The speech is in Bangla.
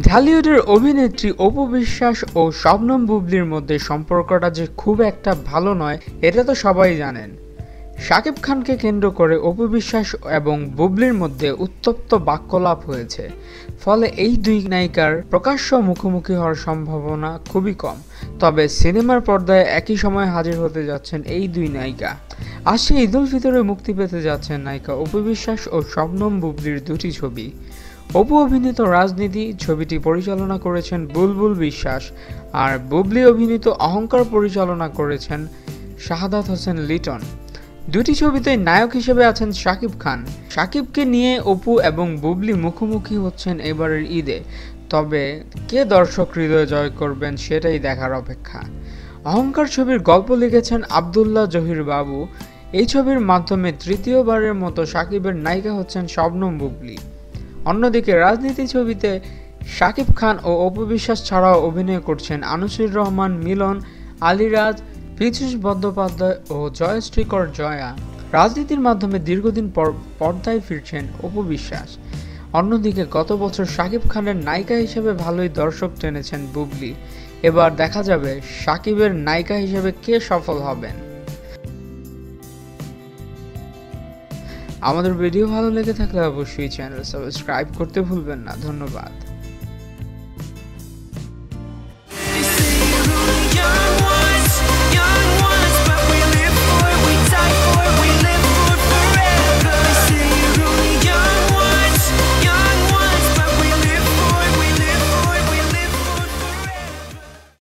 ঢালিউডের অভিনেত্রী অপু বিশ্বাস ও শবনম বুবলির মধ্যে সম্পর্কটা যে খুব একটা ভালো নয় এটা তো সবাই জানেন। শাকিব খানকে কেন্দ্র করে অপু বিশ্বাস এবং বুবলির মধ্যে উত্তপ্ত বাক্যলাপ হয়েছে, ফলে এই দুই নায়িকার প্রকাশ্য মুখোমুখি হওয়ার সম্ভাবনা খুবই কম। তবে সিনেমার পর্দায় একই সময়ে হাজির হতে যাচ্ছেন এই দুই নায়িকা। আসছে ঈদ উল ফিতরে মুক্তি পেতে যাচ্ছেন নায়িকা অপু বিশ্বাস ও শবনম বুবলির দুটি ছবি। অপু অভিনীত রাজনীতি ছবিটি পরিচালনা করেছেন বুলবুল বিশ্বাস, আর বুবলি অভিনীত অহংকার পরিচালনা করেছেন শাহাদাত হোসেন লিটন। দুটি ছবিতেই নায়ক হিসেবে আছেন শাকিব খান। শাকিবকে নিয়ে অপু এবং বুবলি মুখোমুখি হচ্ছেন এবারের ঈদে। তবে কে দর্শক হৃদয় জয় করবেন সেটাই দেখার অপেক্ষা। অহংকার ছবির গল্প লিখেছেন আব্দুল্লাহ জহির বাবু। এই ছবির মাধ্যমে তৃতীয়বারের মতো শাকিবের নায়িকা হচ্ছেন শবনম বুবলি। অন্যদিকে রাজনীতি ছবিতে শাকিব খান ও অপু বিশ্বাস ছাড়াও অভিনয় করছেন আনুশির রহমান মিলন, আলিরাজ, পীযূষ বন্দ্যোপাধ্যায় ও জয়শ্রীকর জয়া। রাজনীতির মাধ্যমে দীর্ঘদিন পর পর্দায় ফিরছেন অপু বিশ্বাস। অন্যদিকে গত বছর শাকিব খানের নায়িকা হিসেবে ভালোই দর্শক টেনেছেন বুবলি। এবার দেখা যাবে শাকিবের নায়িকা হিসেবে কে সফল হবেন। আমাদের ভিডিও ভালো লেগে থাকলে অবশ্যই চ্যানেল সাবস্ক্রাইব করতে ভুলবেন না। ধন্যবাদ।